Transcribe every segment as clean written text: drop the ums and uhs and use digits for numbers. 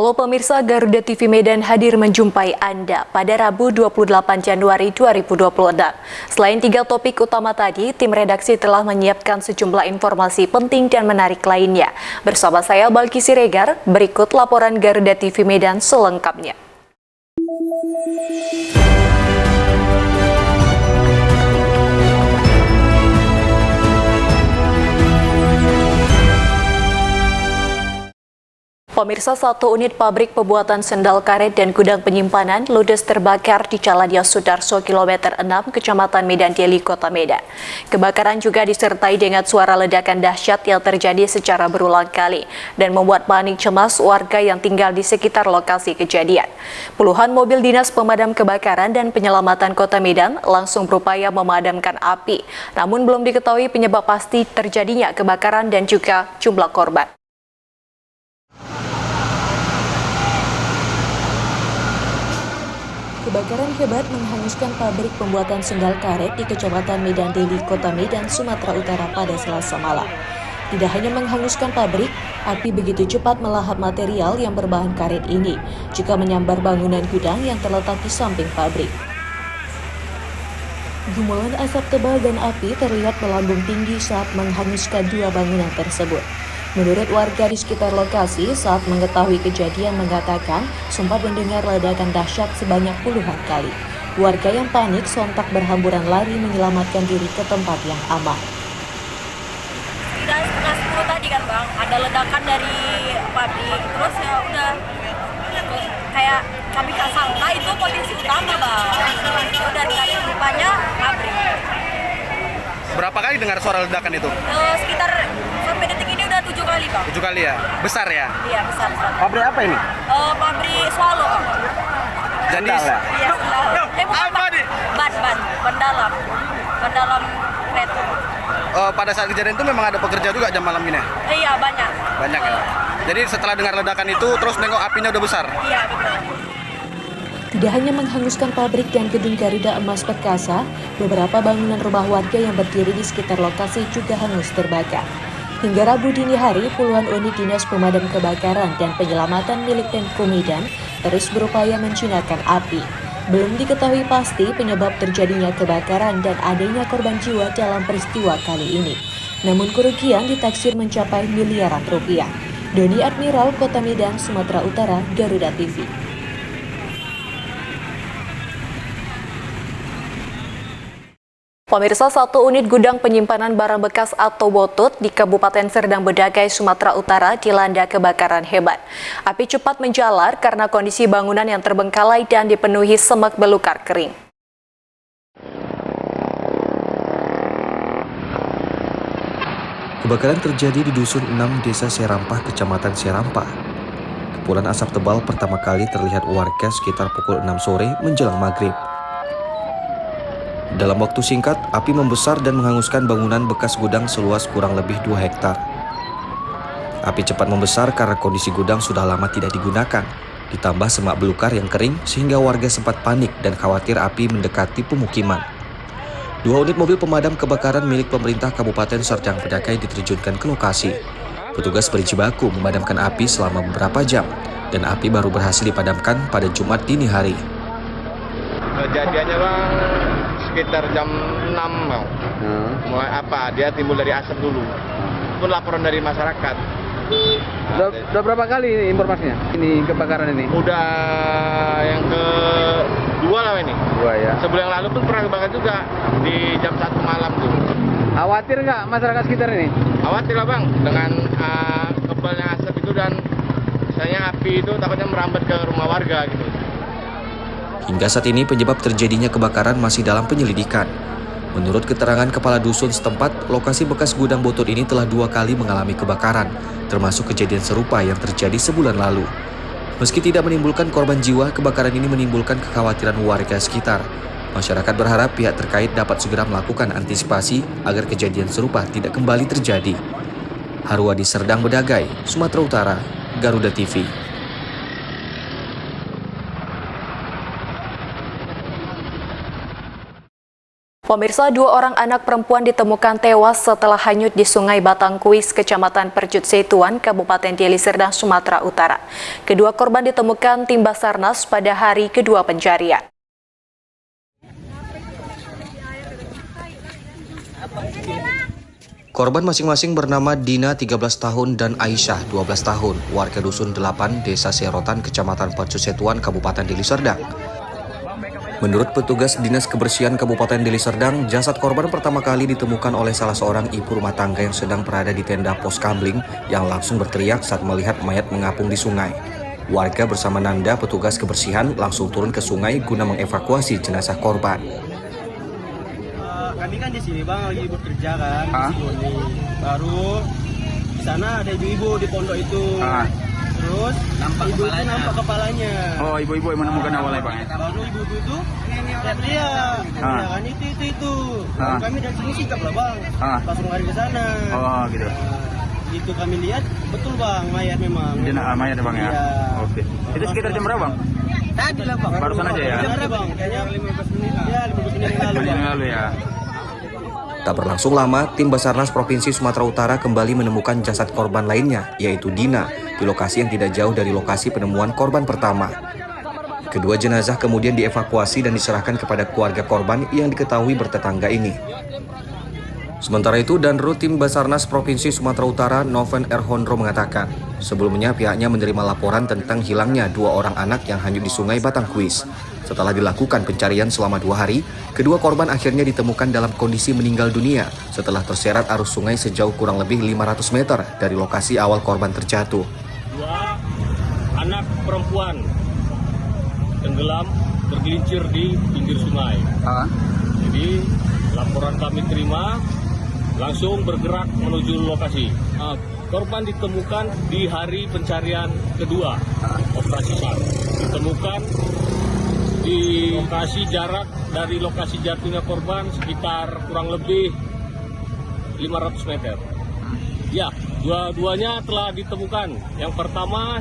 Halo pemirsa, Garuda TV Medan hadir menjumpai Anda pada Rabu 28 Januari 2026. Selain 3 topik utama tadi, tim redaksi telah menyiapkan sejumlah informasi penting dan menarik lainnya. Bersama saya Balki Siregar, berikut laporan Garuda TV Medan selengkapnya. Pemirsa, satu unit pabrik pembuatan sendal karet dan gudang penyimpanan ludes terbakar di Jalan Yosudarso kilometer 6, Kecamatan Medan Deli, Kota Medan. Kebakaran juga disertai dengan suara ledakan dahsyat yang terjadi secara berulang kali dan membuat panik cemas warga yang tinggal di sekitar lokasi kejadian. Puluhan mobil dinas pemadam kebakaran dan penyelamatan Kota Medan langsung berupaya memadamkan api, namun belum diketahui penyebab pasti terjadinya kebakaran dan juga jumlah korban. Kebakaran hebat menghanguskan pabrik pembuatan sendal karet di Kecamatan Medan Deli, Kota Medan, Sumatera Utara pada Selasa malam. Tidak hanya menghanguskan pabrik, api begitu cepat melahap material yang berbahan karet ini, juga menyambar bangunan gudang yang terletak di samping pabrik. Gumulan asap tebal dan api terlihat melambung tinggi saat menghanguskan 2 bangunan tersebut. Menurut warga di sekitar lokasi, saat mengetahui kejadian mengatakan sempat mendengar ledakan dahsyat sebanyak puluhan kali. Warga yang panik sontak berhamburan lari menyelamatkan diri ke tempat yang aman. Sekitar setengah 10 tadi kan Bang, ada ledakan dari pabrik, terus ya udah kayak kami gak sangka itu potensi utama Bang. Itu dari depannya pabrik. Berapa kali dengar suara ledakan itu? Sekitar sampai detik ini udah 7 kali Bang. 7 kali ya? Besar ya? Iya besar. Pabrik apa ini? Pabrik Swallow Bang. Jadi Iya sendal. Bukan ban dalam kereta. Pada saat kejadian itu memang ada pekerja juga jam malam ini? Iya banyak. Banyak ya? Jadi setelah dengar ledakan itu terus nengok apinya udah besar? Iya betul. Tidak hanya menghanguskan pabrik dan gedung Garuda Emas Perkasa, beberapa bangunan rumah warga yang berdiri di sekitar lokasi juga hangus terbakar. Hingga Rabu dini hari, puluhan unit dinas pemadam kebakaran dan penyelamatan milik Pemko Medan terus berupaya menjinakkan api. Belum diketahui pasti penyebab terjadinya kebakaran dan adanya korban jiwa dalam peristiwa kali ini. Namun kerugian ditaksir mencapai miliaran rupiah. Doni Admiral, Kota Medan, Sumatera Utara, Garuda TV. Pemirsa, satu unit gudang penyimpanan barang bekas atau botut di Kabupaten Serdang Bedagai, Sumatera Utara dilanda kebakaran hebat. Api cepat menjalar karena kondisi bangunan yang terbengkalai dan dipenuhi semak belukar kering. Kebakaran terjadi di Dusun 6, Desa Serampah, Kecamatan Serampah. Kepulan asap tebal pertama kali terlihat warga sekitar pukul 6 sore menjelang maghrib. Dalam waktu singkat, api membesar dan menghanguskan bangunan bekas gudang seluas kurang lebih 2 hektar. Api cepat membesar karena kondisi gudang sudah lama tidak digunakan, ditambah semak belukar yang kering sehingga warga sempat panik dan khawatir api mendekati pemukiman. 2 unit mobil pemadam kebakaran milik pemerintah Kabupaten Serdang Bedagai diterjunkan ke lokasi. Petugas berjibaku memadamkan api selama beberapa jam, dan api baru berhasil dipadamkan pada Jumat dini hari. Kejadiannya Bang sekitar jam 6 Bang. Mulai dia timbul dari asap dulu. Itu laporan dari masyarakat. Udah berapa kali ini informasinya? Ini kebakaran ini? Udah yang kedua lah ini. 2 ya. Sebulan yang lalu pun pernah kebakaran juga di jam 1 malam tuh. Khawatir nggak masyarakat sekitar ini? Khawatir lah Bang dengan kebalnya asap itu, dan misalnya api itu takutnya merambat ke rumah warga gitu. Hingga saat ini penyebab terjadinya kebakaran masih dalam penyelidikan. Menurut keterangan kepala dusun setempat, lokasi bekas gudang botut ini telah 2 kali mengalami kebakaran, termasuk kejadian serupa yang terjadi sebulan lalu. Meski tidak menimbulkan korban jiwa, kebakaran ini menimbulkan kekhawatiran warga sekitar. Masyarakat berharap pihak terkait dapat segera melakukan antisipasi agar kejadian serupa tidak kembali terjadi. Harwadi, Serdang Bedagai, Sumatera Utara, Garuda TV. Pemirsa, 2 orang anak perempuan ditemukan tewas setelah hanyut di Sungai Batangkuis, Kecamatan Percut Setuan, Kabupaten Deli Serdang, Sumatera Utara. Kedua korban ditemukan tim Basarnas pada hari kedua pencarian. Korban masing-masing bernama Dina 13 tahun dan Aisyah 12 tahun, warga Dusun 8, Desa Serotan, Kecamatan Percut Setuan, Kabupaten Deli Serdang. Menurut petugas Dinas Kebersihan Kabupaten Deli Serdang, jasad korban pertama kali ditemukan oleh salah seorang ibu rumah tangga yang sedang berada di tenda pos Kambling yang langsung berteriak saat melihat mayat mengapung di sungai. Warga bersama Nanda, petugas kebersihan, langsung turun ke sungai guna mengevakuasi jenazah korban. Kami kan di sini bang lagi bekerja kan, di sini. Baru di sana ada ibu-ibu di pondok itu. Terus ibu itu nampak kepalanya. Oh, ibu-ibu yang menemukan awalnya bang. Baru ibu-ibu itu lihat-lihat, kan itu. Kami dari sini sigap lah bang, langsung lari ke sana. Oh gitu. Itu kami lihat betul bang, mayat memang. Mayat bang ya. Oke. Itu sekitar jam berapa bang? Tadi lah bang. Barusan aja ya. Jam berapa bang? Kayaknya 15 menit. Ya 15 menit yang lalu ya. Tak berlangsung lama, tim Basarnas Provinsi Sumatera Utara kembali menemukan jasad korban lainnya, yaitu Dina, di lokasi yang tidak jauh dari lokasi penemuan korban pertama. Kedua jenazah kemudian dievakuasi dan diserahkan kepada keluarga korban yang diketahui bertetangga ini. Sementara itu, Danrut tim Basarnas Provinsi Sumatera Utara, Noven Erhondro mengatakan, sebelumnya pihaknya menerima laporan tentang hilangnya 2 orang anak yang hanyut di Sungai Batangkuis. Setelah dilakukan pencarian selama 2 hari, kedua korban akhirnya ditemukan dalam kondisi meninggal dunia setelah terseret arus sungai sejauh kurang lebih 500 meter dari lokasi awal korban terjatuh. 2 anak perempuan tenggelam tergelincir di pinggir sungai. Jadi laporan kami terima, langsung bergerak menuju lokasi. Korban ditemukan di hari pencarian kedua operasi SAR. Ditemukan di lokasi, jarak dari lokasi jatuhnya korban sekitar kurang lebih 500 meter. Ya, dua-duanya telah ditemukan. Yang pertama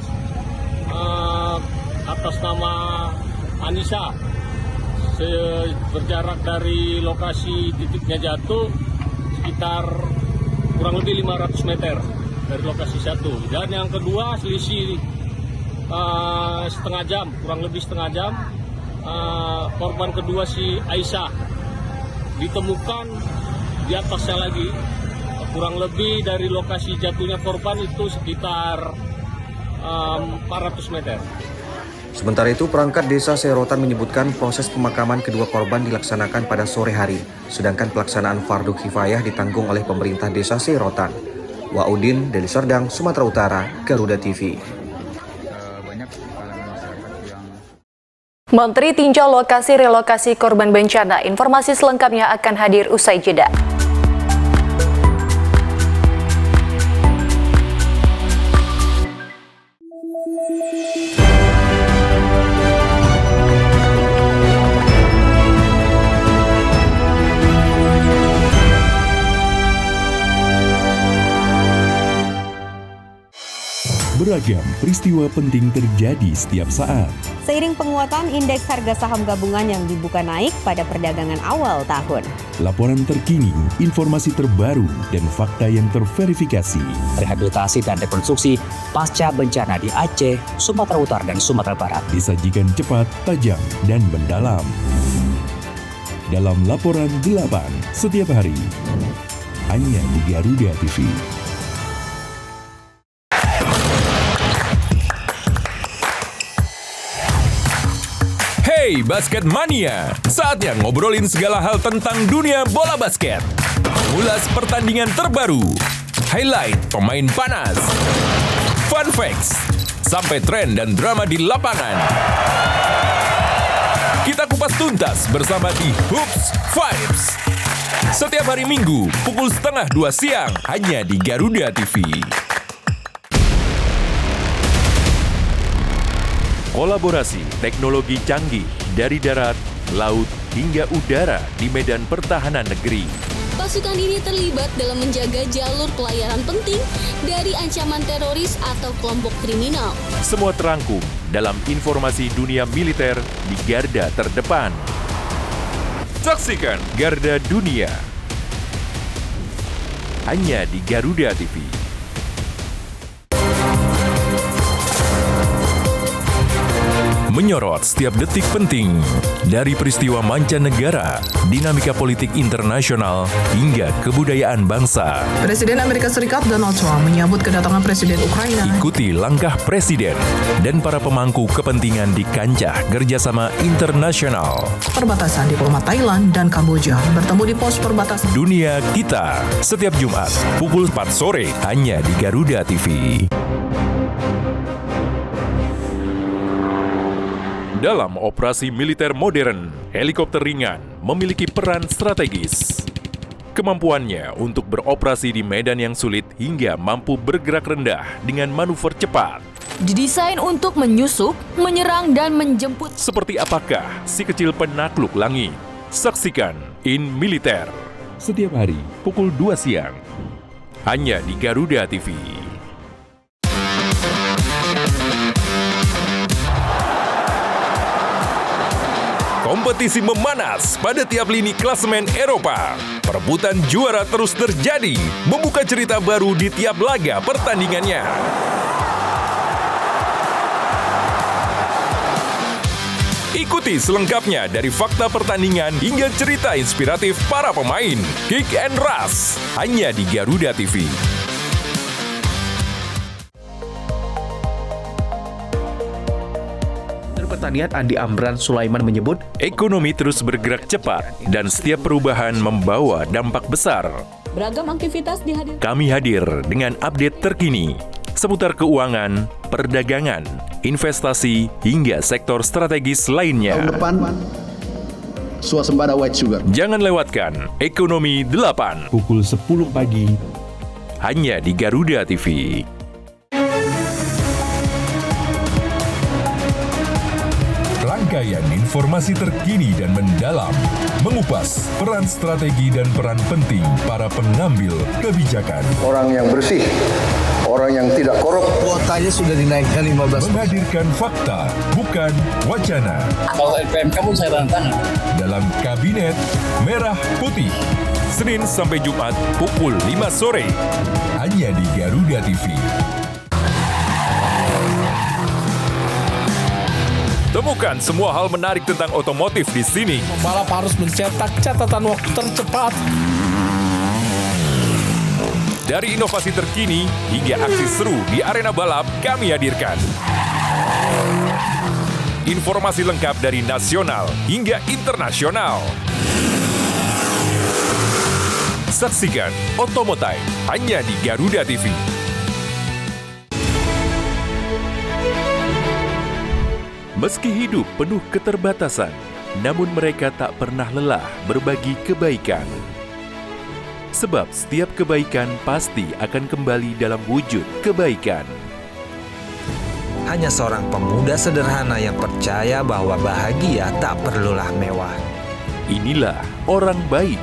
atas nama Anissa, berjarak dari lokasi titiknya jatuh sekitar kurang lebih 500 meter dari lokasi satu. Dan yang kedua selisih setengah jam, kurang lebih setengah jam. Korban kedua si Aisyah ditemukan di atasnya lagi, kurang lebih dari lokasi jatuhnya korban itu sekitar 400 meter. Sementara itu, perangkat desa Serotan menyebutkan proses pemakaman kedua korban dilaksanakan pada sore hari, sedangkan pelaksanaan fardu kifayah ditanggung oleh pemerintah desa Serotan. Waudin, Deli Serdang, Sumatera Utara, Garuda TV. Menteri tinjau lokasi relokasi korban bencana. Informasi selengkapnya akan hadir usai jeda. Beragam peristiwa penting terjadi setiap saat. Seiring penguatan indeks harga saham gabungan yang dibuka naik pada perdagangan awal tahun. Laporan terkini, informasi terbaru, dan fakta yang terverifikasi. Rehabilitasi dan rekonstruksi pasca bencana di Aceh, Sumatera Utara, dan Sumatera Barat. Disajikan cepat, tajam, dan mendalam. Dalam Laporan 8, setiap hari. Hanya di Garuda TV. Hey Basket Mania, saatnya ngobrolin segala hal tentang dunia bola basket. Ulas pertandingan terbaru, highlight pemain panas, fun facts, sampai tren dan drama di lapangan. Kita kupas tuntas bersama di Hoops Vibes. Setiap hari Minggu, pukul 1:30 siang, hanya di Garuda TV. Kolaborasi teknologi canggih dari darat, laut, hingga udara di medan pertahanan negeri. Pasukan ini terlibat dalam menjaga jalur pelayaran penting dari ancaman teroris atau kelompok kriminal. Semua terangkum dalam informasi dunia militer di garda terdepan. Saksikan Garda Dunia hanya di Garuda TV. Menyorot setiap detik penting dari peristiwa mancanegara, dinamika politik internasional, hingga kebudayaan bangsa. Presiden Amerika Serikat Donald Trump menyambut kedatangan Presiden Ukraina. Ikuti langkah Presiden dan para pemangku kepentingan di kancah kerjasama internasional. Perbatasan diplomat Thailand dan Kamboja bertemu di pos perbatasan. Dunia Kita, setiap Jumat pukul 4 sore hanya di Garuda TV. Dalam operasi militer modern, helikopter ringan memiliki peran strategis. Kemampuannya untuk beroperasi di medan yang sulit hingga mampu bergerak rendah dengan manuver cepat. Didesain untuk menyusup, menyerang, dan menjemput. Seperti apakah si kecil penakluk langit? Saksikan In Militer. Setiap hari pukul 2 siang. Hanya di Garuda TV. Kompetisi memanas pada tiap lini klasemen Eropa. Perebutan juara terus terjadi, membuka cerita baru di tiap laga pertandingannya. Ikuti selengkapnya dari fakta pertandingan hingga cerita inspiratif para pemain. Kick and Rush, hanya di Garuda TV. Pertanian Andi Amran Sulaiman menyebut, ekonomi terus bergerak cepat dan setiap perubahan membawa dampak besar. Beragam aktivitas dihadirkan. Kami hadir dengan update terkini seputar keuangan, perdagangan, investasi, hingga sektor strategis lainnya. Tahun depan, swasembada white sugar. Jangan lewatkan Ekonomi 8 pukul 10 pagi hanya di Garuda TV. Rangkaian informasi terkini dan mendalam, mengupas peran strategi dan peran penting para pengambil kebijakan. Orang yang bersih, orang yang tidak korup. Kuotanya sudah dinaikkan 15%. Menghadirkan fakta, bukan wacana. Kalau LPM kamu saya tantangan. Dalam Kabinet Merah Putih, Senin sampai Jumat pukul 5 sore. Hanya di Garuda TV. Temukan semua hal menarik tentang otomotif di sini. Pembalap harus mencetak catatan waktu tercepat. Dari inovasi terkini hingga aksi seru di arena balap, kami hadirkan. Informasi lengkap dari nasional hingga internasional. Saksikan Otomotive hanya di Garuda TV. Meski hidup penuh keterbatasan, namun mereka tak pernah lelah berbagi kebaikan. Sebab setiap kebaikan pasti akan kembali dalam wujud kebaikan. Hanya seorang pemuda sederhana yang percaya bahwa bahagia tak perlulah mewah. Inilah orang baik,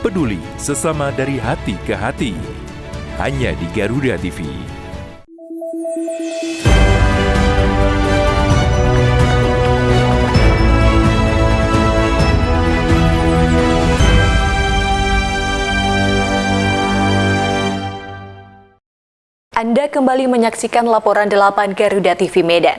peduli sesama dari hati ke hati. Hanya di Garuda TV. Anda kembali menyaksikan laporan 8 Garuda TV Medan.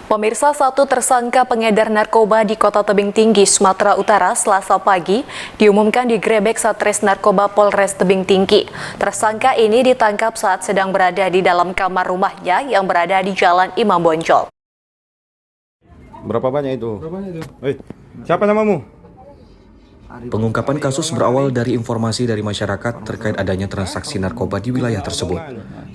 Pemirsa, satu tersangka pengedar narkoba di Kota Tebing Tinggi, Sumatera Utara, Selasa pagi diumumkan digrebek Satres Narkoba Polres Tebing Tinggi. Tersangka ini ditangkap saat sedang berada di dalam kamar rumahnya yang berada di Jalan Imam Bonjol. Berapa banyak itu? Siapa namamu? Pengungkapan kasus berawal dari informasi dari masyarakat terkait adanya transaksi narkoba di wilayah tersebut.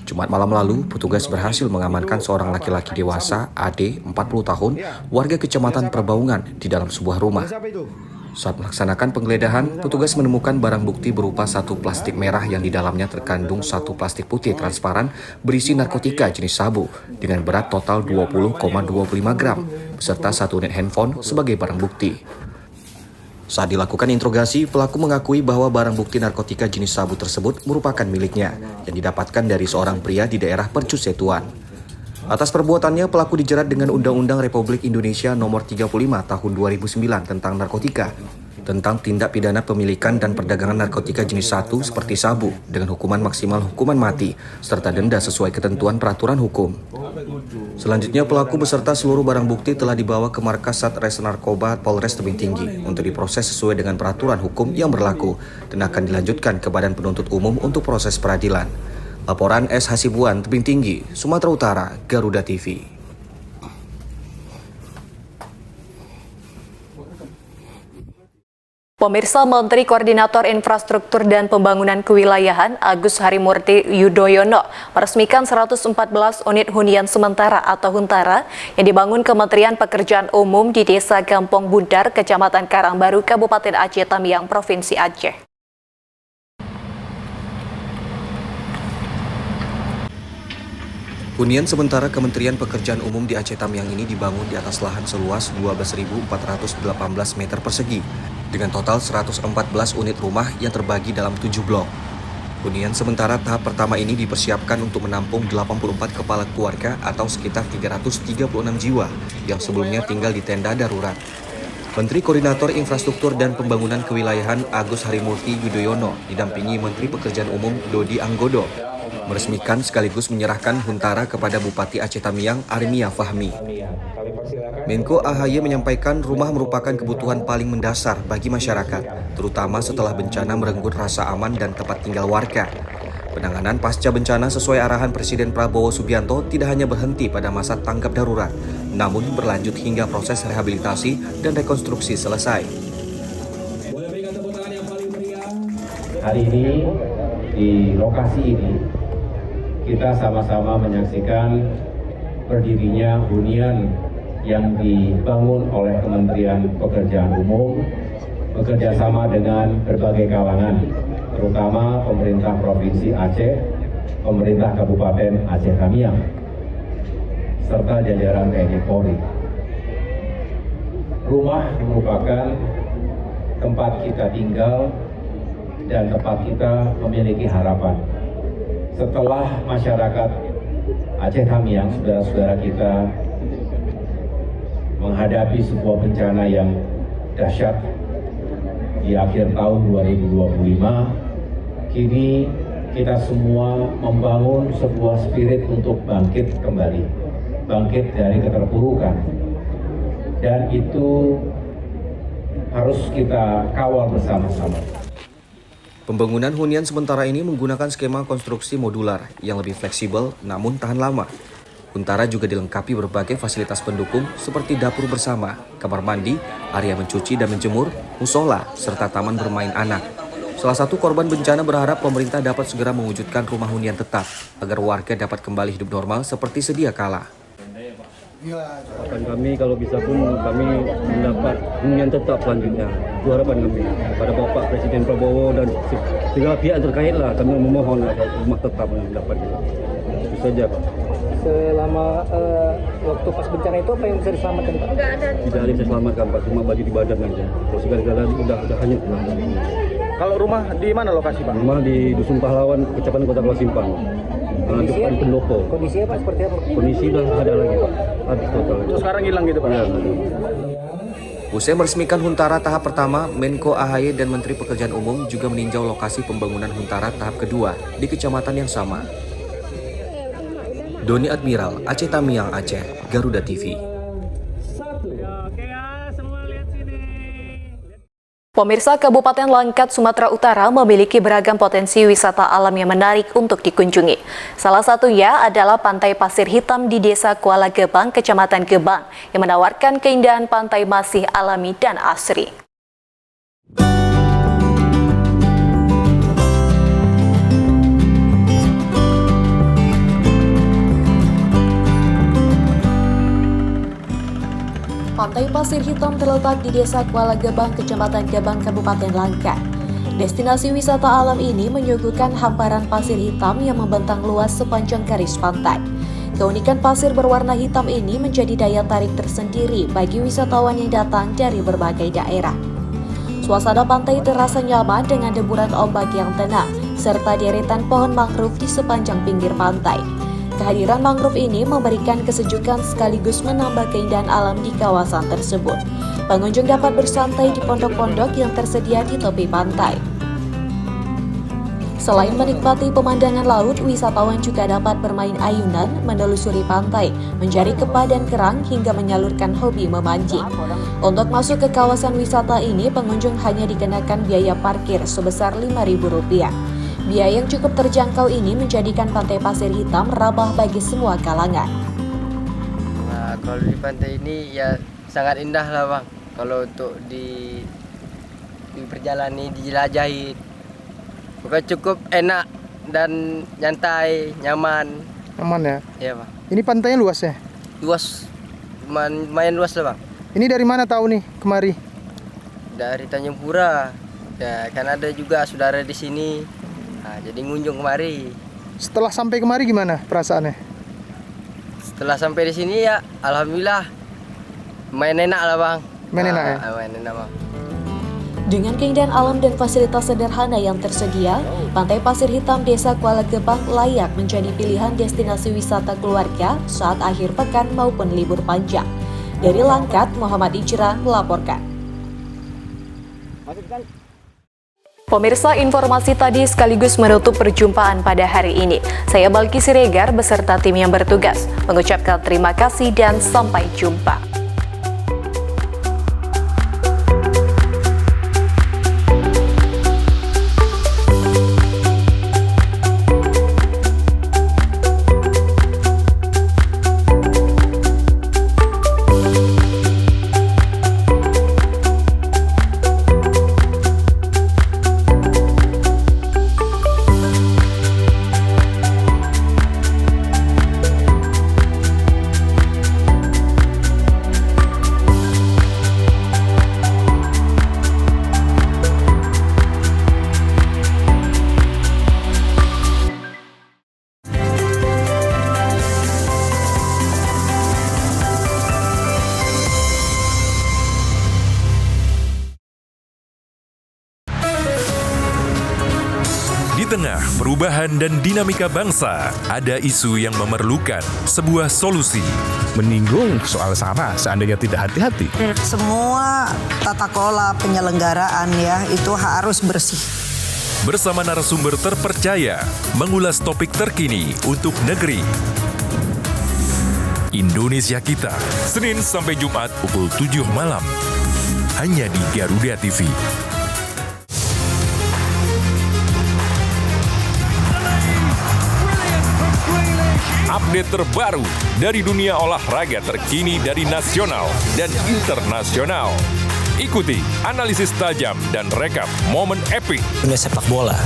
Jumat malam lalu, petugas berhasil mengamankan seorang laki-laki dewasa, AD, 40 tahun, warga Kecamatan Perbaungan di dalam sebuah rumah. Saat melaksanakan penggeledahan, petugas menemukan barang bukti berupa satu plastik merah yang di dalamnya terkandung satu plastik putih transparan berisi narkotika jenis sabu dengan berat total 20,25 gram, beserta satu unit handphone sebagai barang bukti. Saat dilakukan interogasi, pelaku mengakui bahwa barang bukti narkotika jenis sabu tersebut merupakan miliknya yang didapatkan dari seorang pria di daerah Percusetuan. Atas perbuatannya, pelaku dijerat dengan Undang-Undang Republik Indonesia Nomor 35 Tahun 2009 tentang narkotika, tentang tindak pidana pemilikan dan perdagangan narkotika jenis 1 seperti sabu, dengan hukuman maksimal hukuman mati, serta denda sesuai ketentuan peraturan hukum. Selanjutnya, pelaku beserta seluruh barang bukti telah dibawa ke Markas Satres Narkoba Polres Tebing Tinggi untuk diproses sesuai dengan peraturan hukum yang berlaku dan akan dilanjutkan ke Badan Penuntut Umum untuk proses peradilan. Laporan S. Hasibuan, Tebing Tinggi, Sumatera Utara, Garuda TV. Pemirsa, Menteri Koordinator Infrastruktur dan Pembangunan Kewilayahan Agus Harimurti Yudhoyono meresmikan 114 unit hunian sementara atau huntara yang dibangun Kementerian Pekerjaan Umum di Desa Gampong Bundar, Kecamatan Karangbaru, Kabupaten Aceh Tamiang, Provinsi Aceh. Hunian sementara Kementerian Pekerjaan Umum di Aceh Tamiang ini dibangun di atas lahan seluas 12.418 meter persegi dengan total 114 unit rumah yang terbagi dalam 7 blok. Hunian sementara tahap pertama ini dipersiapkan untuk menampung 84 kepala keluarga atau sekitar 336 jiwa yang sebelumnya tinggal di tenda darurat. Menteri Koordinator Infrastruktur dan Pembangunan Kewilayahan Agus Harimurti Yudhoyono didampingi Menteri Pekerjaan Umum Dodi Anggodo meresmikan sekaligus menyerahkan huntara kepada Bupati Aceh Tamiang Armia Fahmi. Menko AHY menyampaikan rumah merupakan kebutuhan paling mendasar bagi masyarakat, terutama setelah bencana merenggut rasa aman dan tempat tinggal warga. Penanganan pasca bencana sesuai arahan Presiden Prabowo Subianto tidak hanya berhenti pada masa tanggap darurat, namun berlanjut hingga proses rehabilitasi dan rekonstruksi selesai. Hari ini di lokasi ini kita sama-sama menyaksikan berdirinya hunian yang dibangun oleh Kementerian Pekerjaan Umum bekerjasama dengan berbagai kalangan, terutama pemerintah Provinsi Aceh, pemerintah Kabupaten Aceh Tamiang, serta jajaran TNI Polri. Rumah merupakan tempat kita tinggal dan tempat kita memiliki harapan. Setelah masyarakat Aceh Tamiang, saudara-saudara kita, menghadapi sebuah bencana yang dahsyat di akhir tahun 2025, kini kita semua membangun sebuah spirit untuk bangkit kembali, bangkit dari keterpurukan, dan itu harus kita kawal bersama-sama. Pembangunan hunian sementara ini menggunakan skema konstruksi modular yang lebih fleksibel namun tahan lama. Huntara juga dilengkapi berbagai fasilitas pendukung seperti dapur bersama, kamar mandi, area mencuci dan menjemur, musola, serta taman bermain anak. Salah satu korban bencana berharap pemerintah dapat segera mewujudkan rumah hunian tetap agar warga dapat kembali hidup normal seperti sedia kala. Harapan kami kalau bisa pun kami mendapat hunian tetap selanjutnya. Itu harapan kami kepada Bapak Presiden Prabowo dan segala pihak terkait lah, kami memohon rumah tetap mendapat. Itu saja, Pak. Selama waktu pas bencana itu apa yang bisa diselamatkan, Pak? Tidak ada yang bisa diselamatkan, Pak, cuma baju di badan aja. Kalau segala-galanya udah hanyut. Kalau rumah di mana lokasi, Pak? Rumah di Dusun Pahlawan, Kecamatan Kota Pulau Simpang. Depan pendopo. Kondisinya Pak seperti apa? Kondisi udah ada lagi, Pak. Habis total. Terus sekarang hilang gitu, Pak? Ya. Usai meresmikan huntara tahap pertama, Menko AHY dan Menteri Pekerjaan Umum juga meninjau lokasi pembangunan huntara tahap kedua di kecamatan yang sama. Doni Admiral, Aceh Tamiang, Aceh, Garuda TV. Pemirsa, Kabupaten Langkat, Sumatera Utara memiliki beragam potensi wisata alam yang menarik untuk dikunjungi. Salah satunya adalah Pantai Pasir Hitam di Desa Kuala Gebang, Kecamatan Gebang, yang menawarkan keindahan pantai masih alami dan asri. Pantai Pasir Hitam terletak di Desa Kuala Gebang, Kecamatan Gebang, Kabupaten Langkat. Destinasi wisata alam ini menyuguhkan hamparan pasir hitam yang membentang luas sepanjang garis pantai. Keunikan pasir berwarna hitam ini menjadi daya tarik tersendiri bagi wisatawan yang datang dari berbagai daerah. Suasana pantai terasa nyaman dengan deburan ombak yang tenang, serta deretan pohon mangrove di sepanjang pinggir pantai. Kehadiran mangrove ini memberikan kesejukan sekaligus menambah keindahan alam di kawasan tersebut. Pengunjung dapat bersantai di pondok-pondok yang tersedia di tepi pantai. Selain menikmati pemandangan laut, wisatawan juga dapat bermain ayunan, menelusuri pantai, mencari kepa dan kerang, hingga menyalurkan hobi memancing. Untuk masuk ke kawasan wisata ini, pengunjung hanya dikenakan biaya parkir sebesar Rp5.000. Biaya yang cukup terjangkau ini menjadikan Pantai Pasir Hitam ramah bagi semua kalangan. Nah, kalau di pantai ini ya sangat indah lah bang. Kalau untuk diperjalani, dijelajahi. Bukan cukup enak dan nyantai, nyaman. Aman ya? Iya bang. Ini pantainya luas ya? Luas, lumayan luas lah bang. Ini dari mana tahu nih kemari? Dari Tanjung Pura. Ya kan ada juga saudara di sini. Nah, jadi ngunjung kemari. Setelah sampai kemari gimana perasaannya? Setelah sampai di sini ya, alhamdulillah main enak lah bang. Main enak ya? Main enak bang. Dengan keindahan alam dan fasilitas sederhana yang tersedia, Pantai Pasir Hitam Desa Kuala Gebang layak menjadi pilihan destinasi wisata keluarga saat akhir pekan maupun libur panjang. Dari Langkat, Muhammad Ijra melaporkan. Pemirsa, informasi tadi sekaligus menutup perjumpaan pada hari ini. Saya Balki Siregar beserta tim yang bertugas mengucapkan terima kasih dan sampai jumpa. Di tengah perubahan dan dinamika bangsa, ada isu yang memerlukan sebuah solusi. Menyinggung soal SARA seandainya tidak hati-hati. Semua tata kelola penyelenggaraan ya itu harus bersih. Bersama narasumber terpercaya, mengulas topik terkini untuk negeri. Indonesia Kita, Senin sampai Jumat pukul 7 malam. Hanya di Garuda TV. Update terbaru dari dunia olahraga terkini dari nasional dan internasional. Ikuti analisis tajam dan rekap momen epik dunia sepak bola.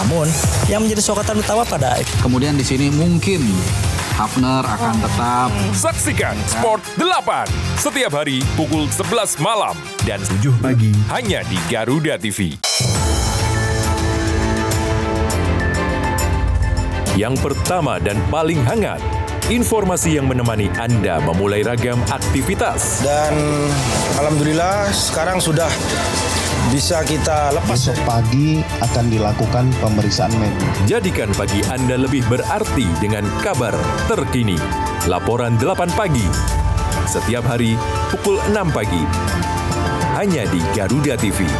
Namun, yang menjadi sorotan utama pada kemudian di sini mungkin Hafner akan tetap. Saksikan Sport 8 setiap hari pukul 11 malam dan 7 pagi hanya di Garuda TV. Yang pertama dan paling hangat, informasi yang menemani Anda memulai ragam aktivitas. Dan alhamdulillah sekarang sudah bisa kita lepas. Besok pagi akan dilakukan pemeriksaan medis. Jadikan pagi Anda lebih berarti dengan kabar terkini. Laporan 8 pagi, setiap hari pukul 6 pagi. Hanya di Garuda TV.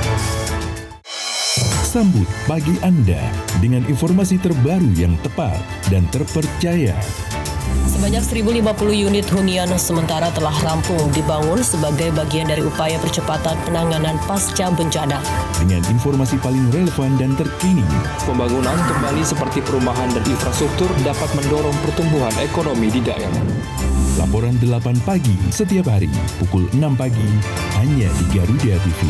Sambut pagi Anda dengan informasi terbaru yang tepat dan terpercaya. Sebanyak 1.050 unit hunian sementara telah rampung dibangun sebagai bagian dari upaya percepatan penanganan pasca bencana. Dengan informasi paling relevan dan terkini. Pembangunan kembali seperti perumahan dan infrastruktur dapat mendorong pertumbuhan ekonomi di daerah. Laporan 8 pagi setiap hari pukul 6 pagi hanya di Garuda TV.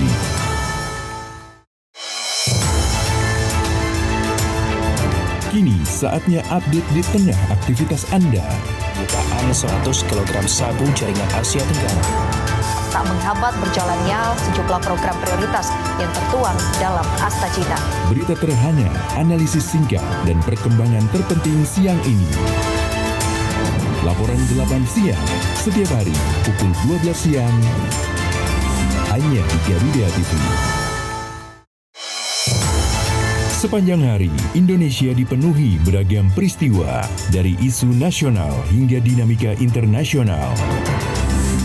Kini saatnya update di tengah aktivitas Anda. Jutaan 100 kg sabu jaringan Asia Tenggara. Tak menghambat berjalannya sejumlah program prioritas yang tertuang dalam Asta Cina. Berita terhangat, analisis singkat, dan perkembangan terpenting siang ini. Laporan 8 siang, setiap hari pukul 12 siang, hanya di Garuda TV. Sepanjang hari, Indonesia dipenuhi beragam peristiwa, dari isu nasional hingga dinamika internasional.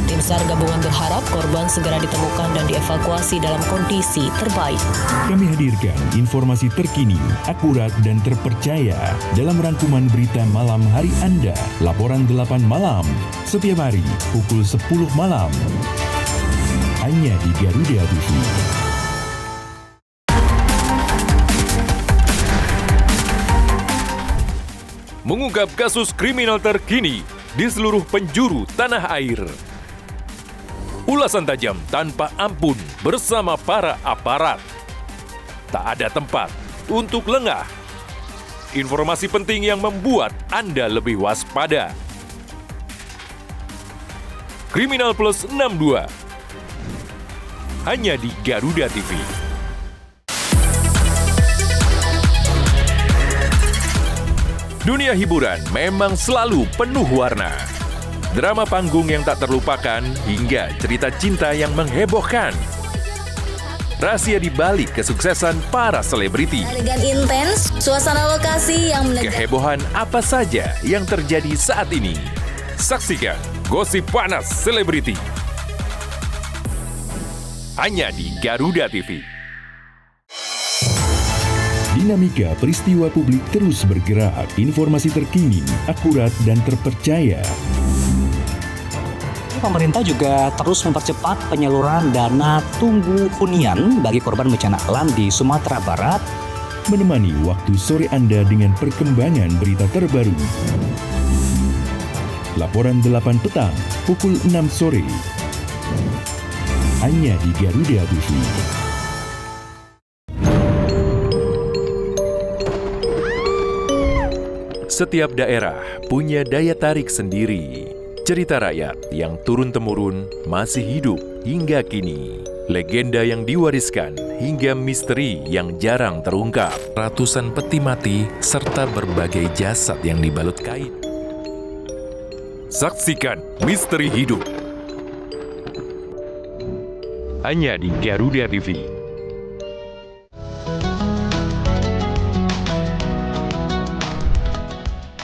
Tim SAR gabungan berharap korban segera ditemukan dan dievakuasi dalam kondisi terbaik. Kami hadirkan informasi terkini, akurat dan terpercaya dalam rangkuman berita malam hari Anda. Laporan 8 malam, setiap hari pukul 10 malam. Hanya di Garuda TV. Mengungkap kasus kriminal terkini di seluruh penjuru tanah air. Ulasan tajam tanpa ampun bersama para aparat. Tak ada tempat untuk lengah. Informasi penting yang membuat Anda lebih waspada. Kriminal Plus 62. Hanya di Garuda TV. Dunia hiburan memang selalu penuh warna. Drama panggung yang tak terlupakan hingga cerita cinta yang menghebohkan. Rahasia di balik kesuksesan para selebriti. Adegan intens, suasana lokasi yang menegangkan. Kehebohan apa saja yang terjadi saat ini. Saksikan Gosip Panas Selebriti. Hanya di Garuda TV. Dinamika peristiwa publik terus bergerak, informasi terkini, akurat dan terpercaya. Pemerintah juga terus mempercepat penyaluran dana tunggu hunian bagi korban bencana alam di Sumatera Barat. Menemani waktu sore Anda dengan perkembangan berita terbaru. Laporan 8 petang, pukul 6 sore. Hanya di Garuda TV. Setiap daerah punya daya tarik sendiri. Cerita rakyat yang turun-temurun masih hidup hingga kini. Legenda yang diwariskan hingga misteri yang jarang terungkap. Ratusan peti mati serta berbagai jasad yang dibalut kain. Saksikan misteri hidup. Hanya di Garuda TV.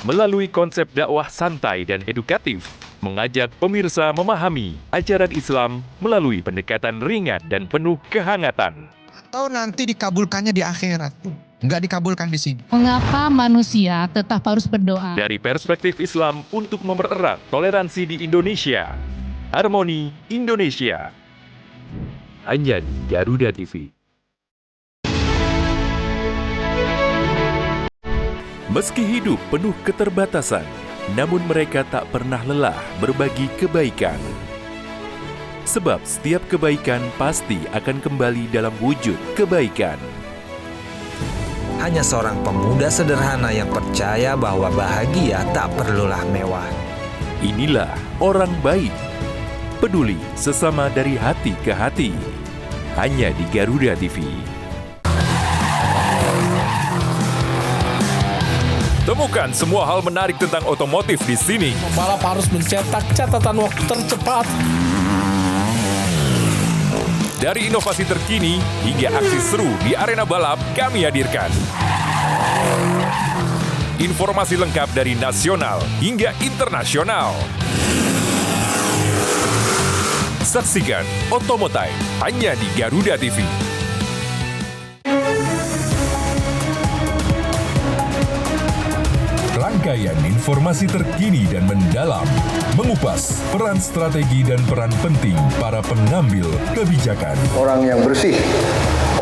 Melalui konsep dakwah santai dan edukatif, mengajak pemirsa memahami ajaran Islam melalui pendekatan ringan dan penuh kehangatan. Atau nanti dikabulkannya di akhirat, nggak dikabulkan di sini. Mengapa manusia tetap harus berdoa? Dari perspektif Islam untuk mempererat toleransi di Indonesia, Harmoni Indonesia. Hanya di Garuda TV. Meski hidup penuh keterbatasan, namun mereka tak pernah lelah berbagi kebaikan. Sebab setiap kebaikan pasti akan kembali dalam wujud kebaikan. Hanya seorang pemuda sederhana yang percaya bahwa bahagia tak perlulah mewah. Inilah orang baik, peduli sesama dari hati ke hati. Hanya di Garuda TV. Temukan semua hal menarik tentang otomotif di sini. Pembalap harus mencetak catatan waktu tercepat. Dari inovasi terkini hingga aksi seru di arena balap, kami hadirkan. Informasi lengkap dari nasional hingga internasional. Saksikan Otomotive hanya di Garuda TV. Rangkaian informasi terkini dan mendalam, mengupas peran strategi dan peran penting para pengambil kebijakan. Orang yang bersih,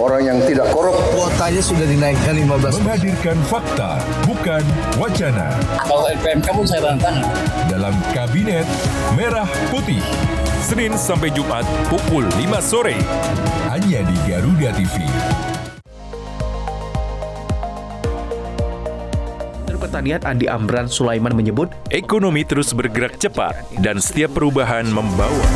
orang yang tidak korup. Kuotanya sudah dinaikkan 15%. Menghadirkan fakta, bukan wacana. Kalau LPMK pun saya tantang. Dalam Kabinet Merah Putih. Senin sampai Jumat pukul 5 sore. Hanya di Garuda TV. Pertanian Andi Amran Sulaiman menyebut, ekonomi terus bergerak cepat dan setiap perubahan membawa